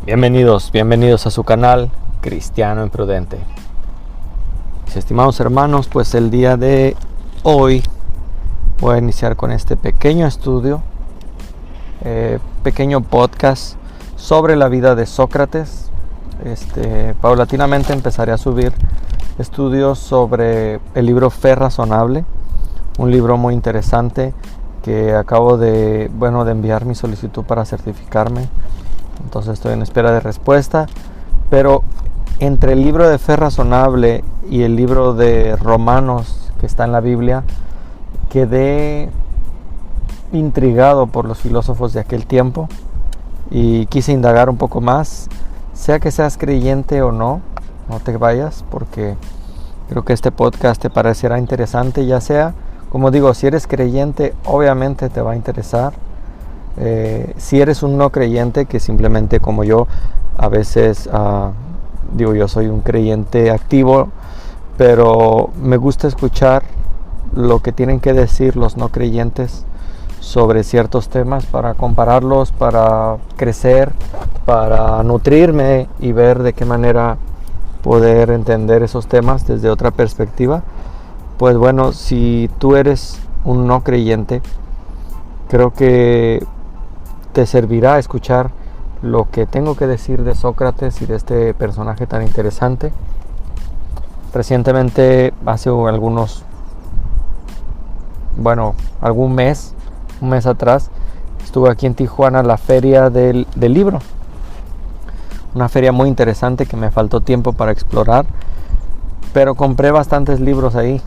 Bienvenidos a su canal Cristiano Imprudente. Mis estimados hermanos, pues el día de hoy voy a iniciar con este pequeño estudio, pequeño podcast sobre la vida de Sócrates. Paulatinamente empezaré a subir estudios sobre el libro Fe Razonable, un libro muy interesante que acabo de enviar mi solicitud para certificarme. Entonces estoy en espera de respuesta, pero entre el libro de Fe Razonable y el libro de Romanos que está en la Biblia, quedé intrigado por los filósofos de aquel tiempo y quise indagar un poco más. Sea que seas creyente o no, no te vayas, porque creo que este podcast te parecerá interesante. Ya sea, como digo, si eres creyente, obviamente te va a interesar. Si eres un no creyente, que simplemente como yo, a veces yo soy un creyente activo, pero me gusta escuchar lo que tienen que decir los no creyentes sobre ciertos temas para compararlos, para crecer, para nutrirme y ver de qué manera poder entender esos temas desde otra perspectiva. Pues bueno, si tú eres un no creyente, creo que te servirá escuchar lo que tengo que decir de Sócrates y de este personaje tan interesante. Recientemente, hace algún mes atrás, estuve aquí en Tijuana, la feria del libro. Una feria muy interesante que me faltó tiempo para explorar, pero compré bastantes libros ahí.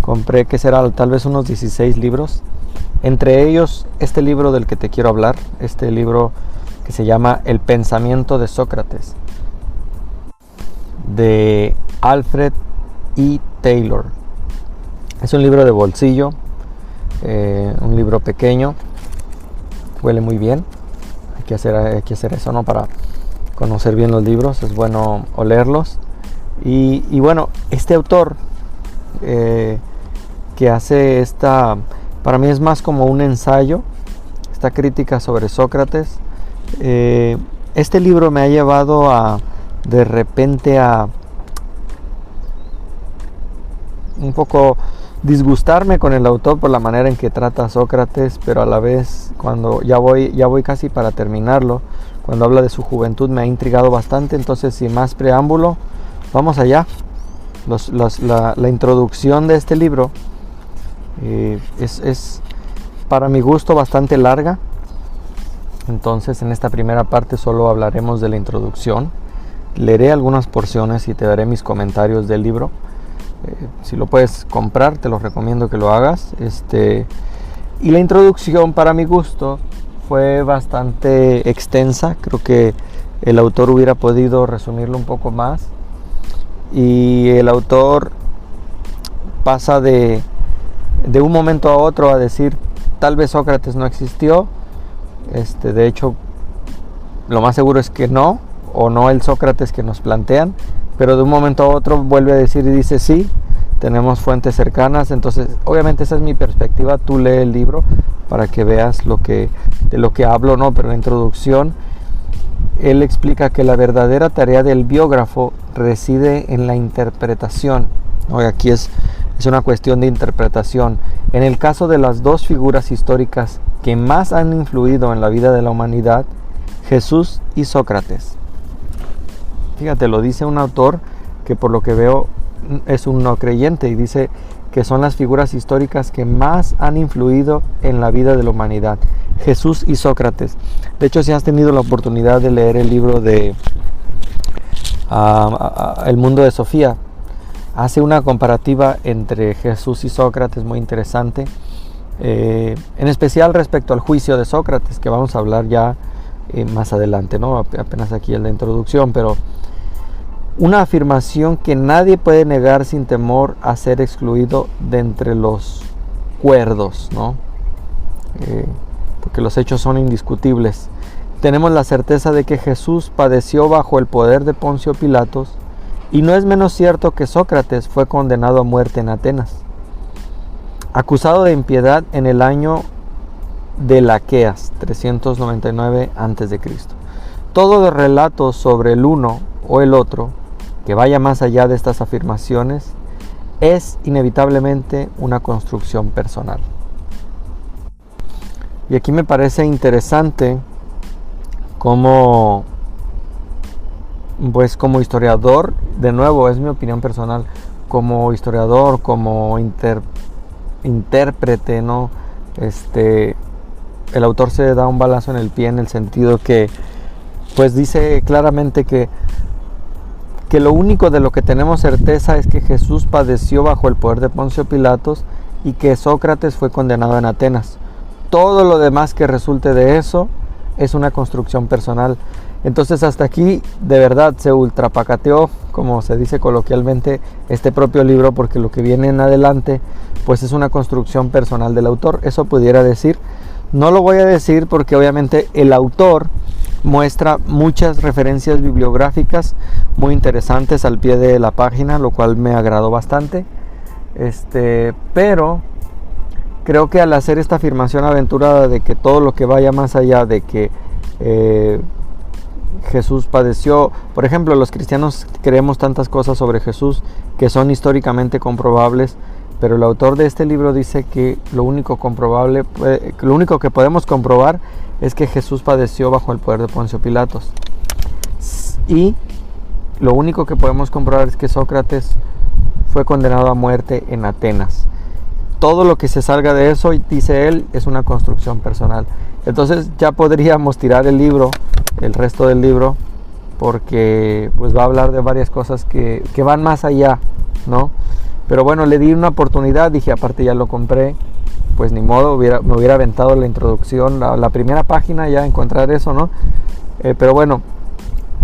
Compré, que será, tal vez unos 16 libros. Entre ellos, este libro del que te quiero hablar, este libro que se llama El pensamiento de Sócrates, de Alfred E. Taylor. Es un libro de bolsillo, un libro pequeño, huele muy bien. Hay que hacer eso, ¿no? Para conocer bien los libros, es bueno olerlos. Y bueno, este autor que hace para mí es más como un ensayo, esta crítica sobre Sócrates. Este libro me ha llevado de repente a un poco disgustarme con el autor por la manera en que trata a Sócrates, pero a la vez, cuando ya voy casi para terminarlo, cuando habla de su juventud, me ha intrigado bastante. Entonces, sin más preámbulo, vamos allá. La introducción de este libro es para mi gusto bastante larga. Entonces, en esta primera parte solo hablaremos de la introducción. Leeré algunas porciones y te daré mis comentarios del libro. Si lo puedes comprar, te lo recomiendo que lo hagas. Y la introducción, para mi gusto, fue bastante extensa. Creo que el autor hubiera podido resumirlo un poco más. Y el autor pasa de un momento a otro a decir, tal vez Sócrates no existió. De hecho, lo más seguro es que no, o no el Sócrates que nos plantean, pero de un momento a otro vuelve a decir y dice, sí, tenemos fuentes cercanas. Entonces, obviamente esa es mi perspectiva. Tú lee el libro para que veas de lo que hablo, ¿no? Pero en la introducción, él explica que la verdadera tarea del biógrafo reside en la interpretación. Aquí es una cuestión de interpretación. En el caso de las dos figuras históricas que más han influido en la vida de la humanidad, Jesús y Sócrates. Fíjate, lo dice un autor que por lo que veo es un no creyente, y dice que son las figuras históricas que más han influido en la vida de la humanidad, Jesús y Sócrates. De hecho, si has tenido la oportunidad de leer el libro de El mundo de Sofía, hace una comparativa entre Jesús y Sócrates muy interesante, en especial respecto al juicio de Sócrates, que vamos a hablar ya más adelante, ¿no? Apenas aquí en la introducción, pero una afirmación que nadie puede negar sin temor a ser excluido de entre los cuerdos, ¿no? Porque los hechos son indiscutibles. Tenemos la certeza de que Jesús padeció bajo el poder de Poncio Pilatos, y no es menos cierto que Sócrates fue condenado a muerte en Atenas. Acusado de impiedad en el año de Laqueas, 399 a.C. Todo relato sobre el uno o el otro que vaya más allá de estas afirmaciones es inevitablemente una construcción personal. Y aquí me parece interesante cómo, pues como historiador, de nuevo es mi opinión personal, como historiador, como intérprete, ¿no? El autor se da un balazo en el pie en el sentido que pues dice claramente que lo único de lo que tenemos certeza es que Jesús padeció bajo el poder de Poncio Pilatos y que Sócrates fue condenado en Atenas. Todo lo demás que resulte de eso es una construcción personal. Entonces hasta aquí de verdad se ultrapacateó, como se dice coloquialmente, este propio libro, porque lo que viene en adelante pues es una construcción personal del autor. Eso pudiera decir. No lo voy a decir porque obviamente el autor muestra muchas referencias bibliográficas muy interesantes al pie de la página, lo cual me agradó bastante. Pero creo que al hacer esta afirmación aventurada de que todo lo que vaya más allá de que Jesús padeció, por ejemplo, los cristianos creemos tantas cosas sobre Jesús que son históricamente comprobables, pero el autor de este libro dice que lo único que podemos comprobar es que Jesús padeció bajo el poder de Poncio Pilatos. Y lo único que podemos comprobar es que Sócrates fue condenado a muerte en Atenas. Todo lo que se salga de eso, dice él, es una construcción personal. Entonces ya podríamos tirar el libro, el resto del libro, porque pues va a hablar de varias cosas que van más allá, ¿no? Pero bueno, le di una oportunidad, dije, aparte ya lo compré, pues ni modo, me hubiera aventado la introducción, la primera página, ya encontrar eso, ¿no? Pero bueno,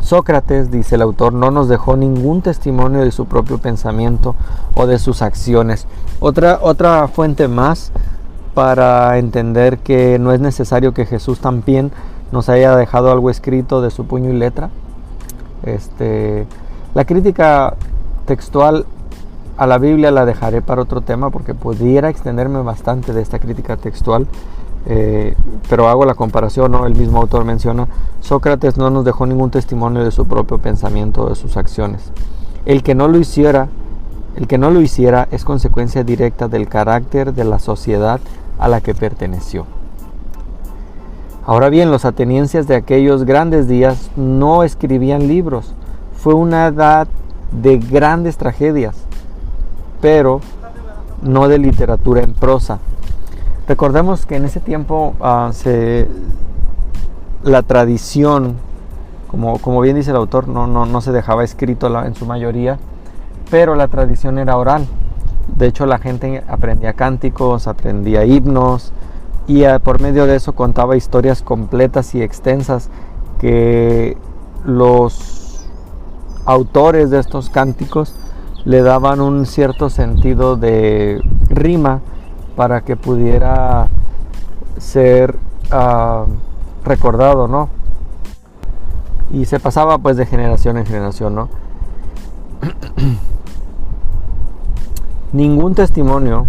Sócrates, dice el autor, no nos dejó ningún testimonio de su propio pensamiento o de sus acciones. Otra fuente más para entender que no es necesario que Jesús también nos haya dejado algo escrito de su puño y letra. La crítica textual a la Biblia la dejaré para otro tema porque pudiera extenderme bastante de esta crítica textual, pero hago la comparación, ¿no? El mismo autor menciona, Sócrates no nos dejó ningún testimonio de su propio pensamiento o de sus acciones. El que no lo hiciera es consecuencia directa del carácter de la sociedad a la que perteneció. Ahora bien, los atenienses de aquellos grandes días no escribían libros. Fue una edad de grandes tragedias, pero no de literatura en prosa. Recordemos que en ese tiempo la tradición, como bien dice el autor, no se dejaba escrito en su mayoría, pero la tradición era oral. De hecho, la gente aprendía cánticos, aprendía himnos, y por medio de eso contaba historias completas y extensas que los autores de estos cánticos le daban un cierto sentido de rima para que pudiera ser recordado, ¿no? Y se pasaba pues de generación en generación, ¿no? Ningún testimonio,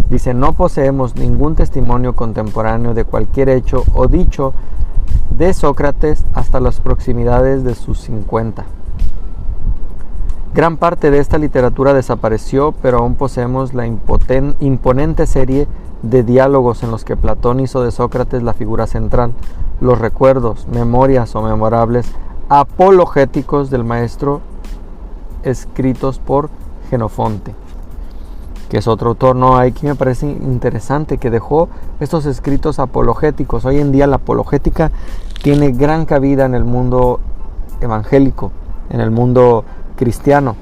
dice, no poseemos ningún testimonio contemporáneo de cualquier hecho o dicho de Sócrates hasta las proximidades de sus 50. Gran parte de esta literatura desapareció, pero aún poseemos la imponente serie de diálogos en los que Platón hizo de Sócrates la figura central, los recuerdos, memorias o memorables apologéticos del maestro escritos por Jenofonte, que es otro autor, ¿no? Aquí me parece interesante que dejó estos escritos apologéticos. Hoy en día la apologética tiene gran cabida en el mundo evangélico, en el mundo cristiano,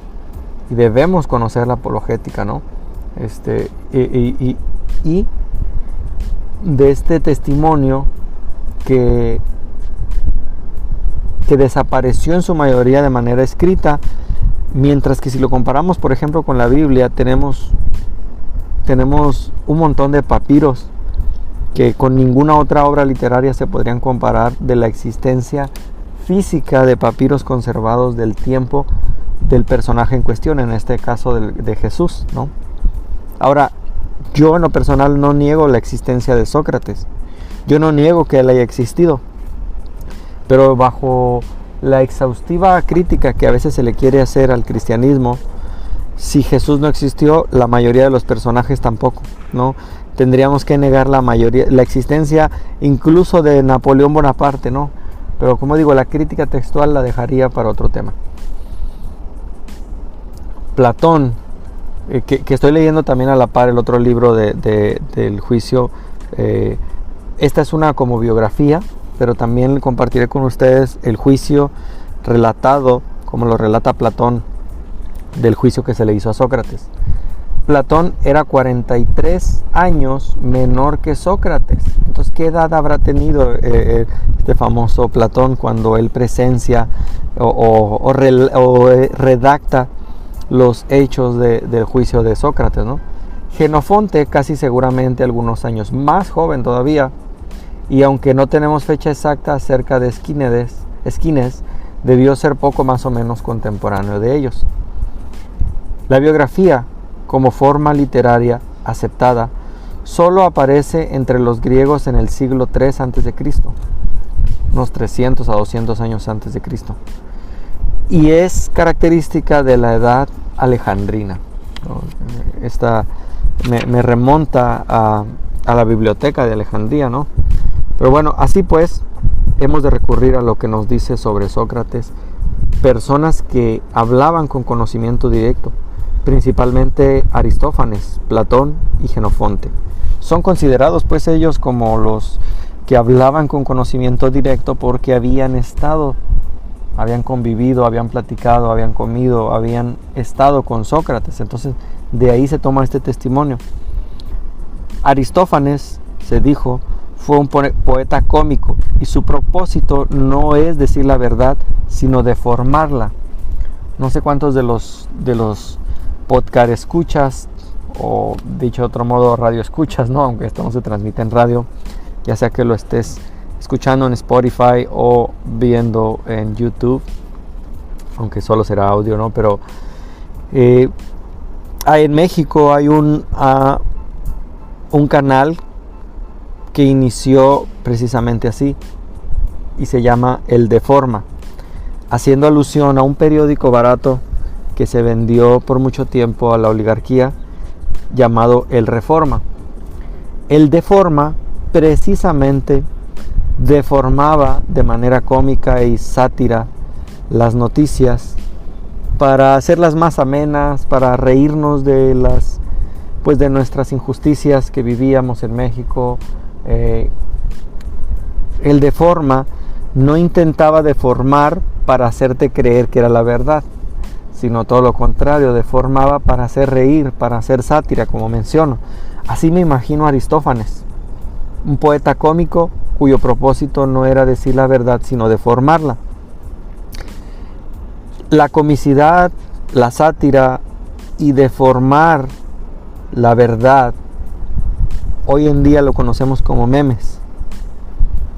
y debemos conocer la apologética, ¿no? Y de este testimonio que desapareció en su mayoría de manera escrita, mientras que si lo comparamos, por ejemplo, con la Biblia, tenemos un montón de papiros que con ninguna otra obra literaria se podrían comparar, de la existencia física de papiros conservados del tiempo del personaje en cuestión, en este caso de Jesús, ¿no? Ahora, yo en lo personal no niego la existencia de Sócrates. Yo no niego que él haya existido, pero bajo la exhaustiva crítica que a veces se le quiere hacer al cristianismo, si Jesús no existió, la mayoría de los personajes tampoco, ¿no? Tendríamos que negar la existencia incluso de Napoleón Bonaparte, ¿no? Pero como digo, la crítica textual la dejaría para otro tema. Platón, que estoy leyendo también a la par el otro libro del juicio, esta es una como biografía, pero también compartiré con ustedes el juicio relatado, como lo relata Platón, del juicio que se le hizo a Sócrates. Platón era 43 años menor que Sócrates. Entonces, ¿qué edad habrá tenido este famoso Platón cuando él presencia o redacta los hechos del juicio de Sócrates, ¿no? Jenofonte, casi seguramente algunos años más joven todavía, y aunque no tenemos fecha exacta acerca de Esquines, debió ser poco más o menos contemporáneo de ellos. La biografía, como forma literaria aceptada, solo aparece entre los griegos en el siglo III a.C., unos 300 a 200 años antes de Cristo, y es característica de la edad alejandrina. Esta me remonta a la biblioteca de Alejandría, ¿no? Pero bueno, así pues, hemos de recurrir a lo que nos dice sobre Sócrates, personas que hablaban con conocimiento directo, principalmente Aristófanes, Platón y Jenofonte. Son considerados pues ellos como los que hablaban con conocimiento directo porque habían convivido, habían platicado, habían comido, habían estado con Sócrates. Entonces de ahí se toma este testimonio. Aristófanes, se dijo, fue un poeta cómico y su propósito no es decir la verdad, sino deformarla. No sé cuántos de los podcast escuchas, o dicho de otro modo, radio escuchas, ¿no? Aunque esto no se transmite en radio, ya sea que lo estés escuchando en Spotify o viendo en YouTube, aunque solo será audio, ¿no? Pero en México hay un canal que inició precisamente así y se llama El Deforma, haciendo alusión a un periódico barato que se vendió por mucho tiempo a la oligarquía, llamado El Reforma. El Deforma precisamente deformaba de manera cómica y sátira las noticias para hacerlas más amenas, para reírnos de de nuestras injusticias que vivíamos en México. El Deforma no intentaba deformar para hacerte creer que era la verdad, sino todo lo contrario, deformaba para hacer reír, para hacer sátira, como menciono. Así me imagino a Aristófanes, un poeta cómico cuyo propósito no era decir la verdad, sino deformarla. La comicidad, la sátira y deformar la verdad, hoy en día lo conocemos como memes,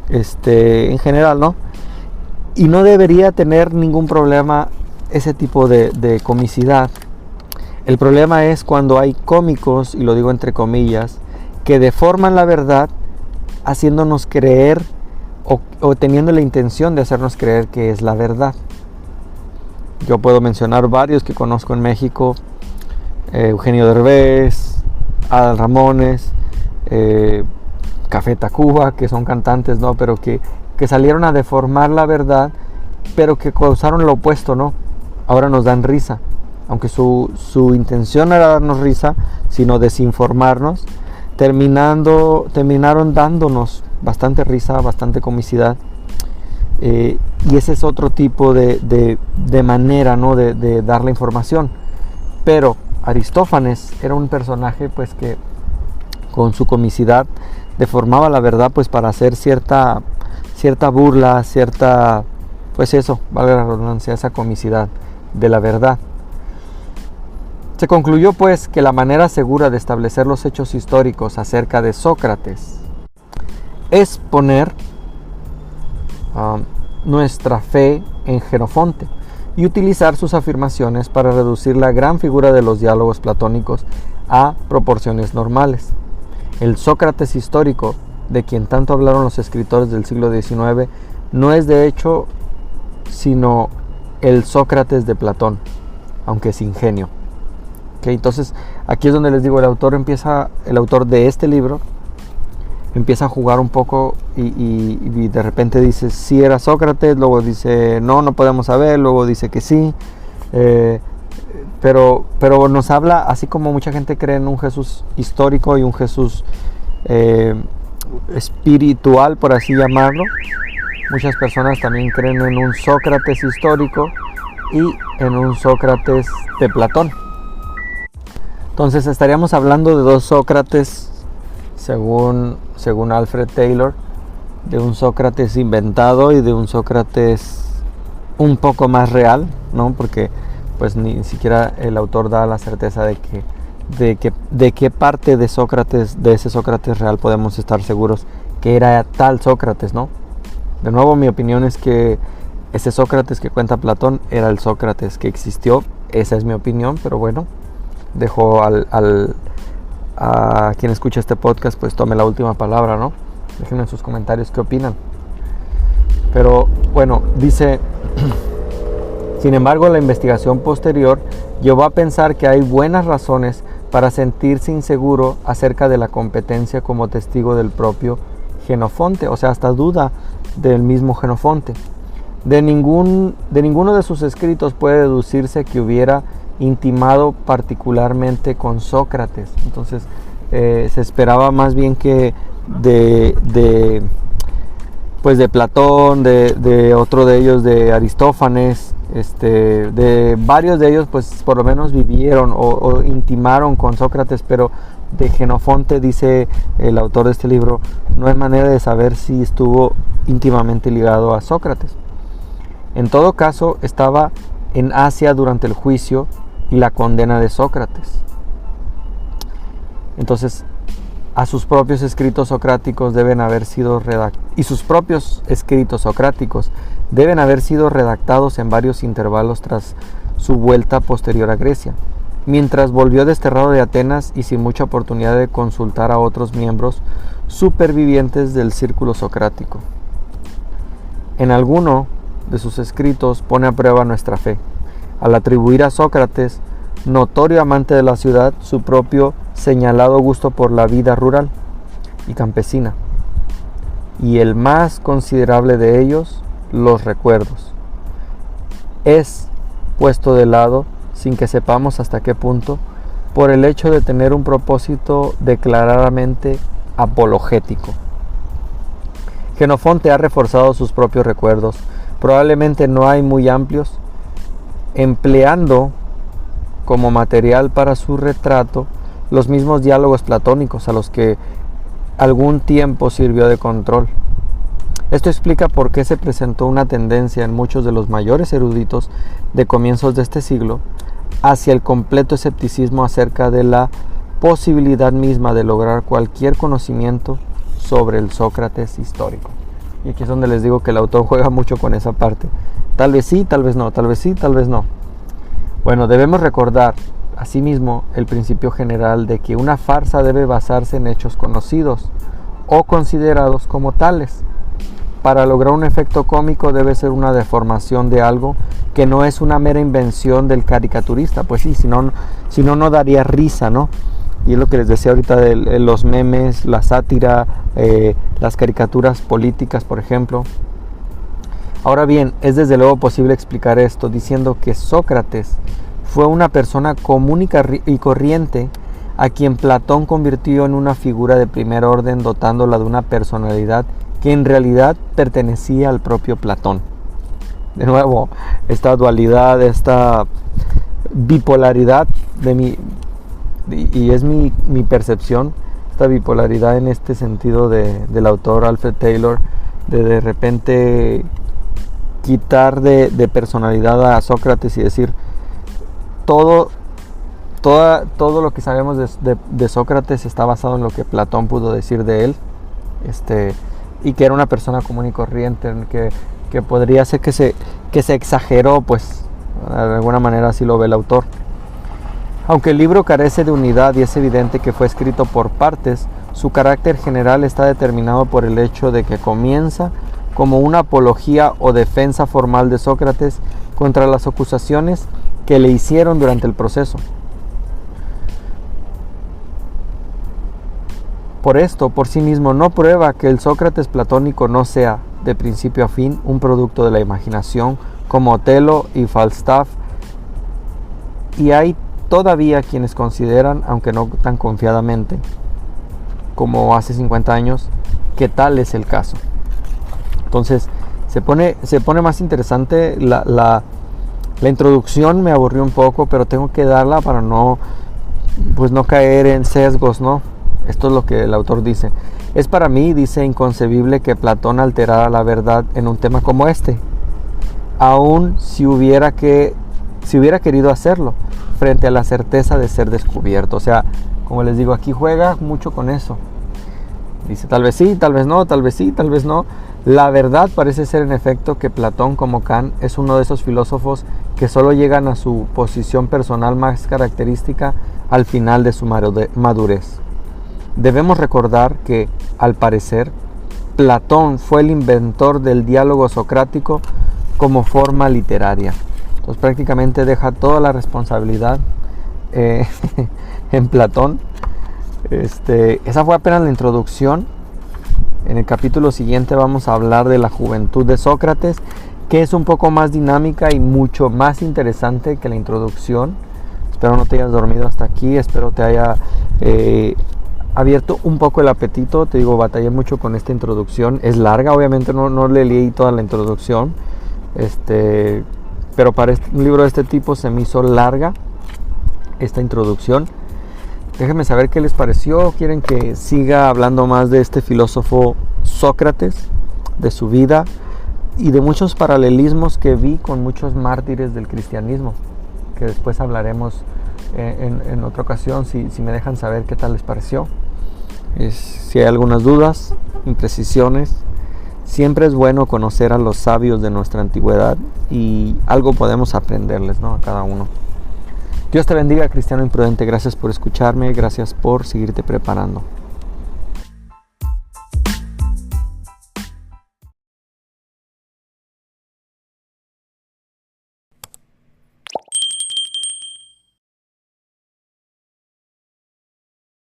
en general, ¿no? Y no debería tener ningún problema ese tipo de comicidad. El problema es cuando hay cómicos, y lo digo entre comillas, que deforman la verdad haciéndonos creer o teniendo la intención de hacernos creer que es la verdad. Yo puedo mencionar varios que conozco en México: Eugenio Derbez, Adal Ramones, Café Tacuba, que son cantantes, ¿no? Pero que salieron a deformar la verdad, pero que causaron lo opuesto, ¿no? Ahora nos dan risa, aunque su intención no era darnos risa, sino desinformarnos. Terminaron dándonos bastante risa, bastante comicidad, y ese es otro tipo de manera, ¿no? de dar la información. Pero Aristófanes era un personaje pues que con su comicidad deformaba la verdad pues para hacer cierta burla, pues eso, valga la redundancia, esa comicidad de la verdad. Se concluyó pues que la manera segura de establecer los hechos históricos acerca de Sócrates es poner nuestra fe en Jenofonte y utilizar sus afirmaciones para reducir la gran figura de los diálogos platónicos a proporciones normales. El Sócrates histórico de quien tanto hablaron los escritores del siglo XIX, no es de hecho sino el Sócrates de Platón, aunque sin genio. ¿Okay? Entonces aquí es donde les digo, el autor de este libro empieza a jugar un poco y de repente dice sí era Sócrates, luego dice no podemos saber, luego dice que sí, pero nos habla, así como mucha gente cree en un Jesús histórico y un Jesús espiritual, por así llamarlo, muchas personas también creen en un Sócrates histórico y en un Sócrates de Platón. Entonces estaríamos hablando de dos Sócrates, según Alfred Taylor, de un Sócrates inventado y de un Sócrates un poco más real, ¿no? Porque pues ni siquiera el autor da la certeza de qué parte de Sócrates, de ese Sócrates real, podemos estar seguros que era tal Sócrates, ¿no? De nuevo, mi opinión es que ese Sócrates que cuenta Platón era el Sócrates que existió. Esa es mi opinión, pero bueno, dejo a quien escucha este podcast pues tome la última palabra, ¿no? Déjenme en sus comentarios qué opinan. Pero bueno, dice: sin embargo, la investigación posterior llevó a pensar que hay buenas razones para sentirse inseguro acerca de la competencia como testigo del propio Jenofonte, o sea, hasta duda del mismo Jenofonte. De ninguno de sus escritos puede deducirse que hubiera intimado particularmente con Sócrates. Entonces se esperaba más bien que de Platón, de otro de ellos, de Aristófanes, de varios de ellos, pues por lo menos vivieron o intimaron con Sócrates, pero de Jenofonte, dice el autor de este libro, no hay manera de saber si estuvo íntimamente ligado a Sócrates. En todo caso, estaba en Asia durante el juicio y la condena de Sócrates. Entonces, a sus propios escritos socráticos deben haber sido redactados en varios intervalos tras su vuelta posterior a Grecia, mientras volvió desterrado de Atenas y sin mucha oportunidad de consultar a otros miembros supervivientes del círculo socrático. En alguno de sus escritos pone a prueba nuestra fe, al atribuir a Sócrates, notorio amante de la ciudad, su propio señalado gusto por la vida rural y campesina, y el más considerable de ellos, los recuerdos. Es puesto de lado, sin que sepamos hasta qué punto, por el hecho de tener un propósito declaradamente apologético. Jenofonte ha reforzado sus propios recuerdos, probablemente no hay muy amplios, empleando como material para su retrato los mismos diálogos platónicos a los que algún tiempo sirvió de control. Esto explica por qué se presentó una tendencia en muchos de los mayores eruditos de comienzos de este siglo hacia el completo escepticismo acerca de la posibilidad misma de lograr cualquier conocimiento sobre el Sócrates histórico. Y aquí es donde les digo que el autor juega mucho con esa parte. Tal vez sí, tal vez no, tal vez sí, tal vez no. Bueno, debemos recordar asimismo el principio general de que una farsa debe basarse en hechos conocidos o considerados como tales. Para lograr un efecto cómico debe ser una deformación de algo que no es una mera invención del caricaturista. Pues sí, si no daría risa, ¿no? Y es lo que les decía ahorita de los memes, la sátira, las caricaturas políticas, por ejemplo. Ahora bien, es desde luego posible explicar esto diciendo que Sócrates fue una persona común y corriente a quien Platón convirtió en una figura de primer orden, dotándola de una personalidad que en realidad pertenecía al propio Platón. De nuevo, esta dualidad, esta bipolaridad y es mi percepción, esta bipolaridad en este sentido del autor Alfred Taylor, de repente quitar de personalidad a Sócrates y decir todo lo que sabemos de Sócrates está basado en lo que Platón pudo decir de él, y que era una persona común y corriente, que podría ser que se exageró, pues de alguna manera así lo ve el autor. Aunque el libro carece de unidad y es evidente que fue escrito por partes, su carácter general está determinado por el hecho de que comienza como una apología o defensa formal de Sócrates contra las acusaciones que le hicieron durante el proceso. Por esto, por sí mismo, no prueba que el Sócrates platónico no sea, de principio a fin, un producto de la imaginación, como Otelo y Falstaff, y hay todavía quienes consideran, aunque no tan confiadamente como hace 50 años, que tal es el caso. Entonces, se pone más interesante. La introducción me aburrió un poco, pero tengo que darla para no caer en sesgos, ¿no? Esto es lo que el autor dice. Es para mí, dice, inconcebible que Platón alterara la verdad en un tema como este, aun si hubiera querido hacerlo, frente a la certeza de ser descubierto. O sea, como les digo, aquí juega mucho con eso. Dice, tal vez sí, tal vez no, tal vez sí, tal vez no. La verdad parece ser en efecto que Platón, como Kant, es uno de esos filósofos que solo llegan a su posición personal más característica al final de su madurez. Debemos recordar que, al parecer, Platón fue el inventor del diálogo socrático como forma literaria. Entonces prácticamente deja toda la responsabilidad en Platón. Esa fue apenas la introducción. En el capítulo siguiente vamos a hablar de la juventud de Sócrates, que es un poco más dinámica y mucho más interesante que la introducción. Espero no te hayas dormido hasta aquí, espero te haya abierto un poco el apetito. Te digo, batallé mucho con esta introducción. Es larga, obviamente no le leí toda la introducción, pero para un libro de este tipo se me hizo larga esta introducción. Déjenme saber qué les pareció. ¿Quieren que siga hablando más de este filósofo Sócrates, de su vida y de muchos paralelismos que vi con muchos mártires del cristianismo? Que después hablaremos en otra ocasión, si me dejan saber qué tal les pareció. Si hay algunas dudas, imprecisiones, siempre es bueno conocer a los sabios de nuestra antigüedad y algo podemos aprenderles, ¿no? A cada uno. Dios te bendiga, cristiano imprudente. Gracias por escucharme, gracias por seguirte preparando.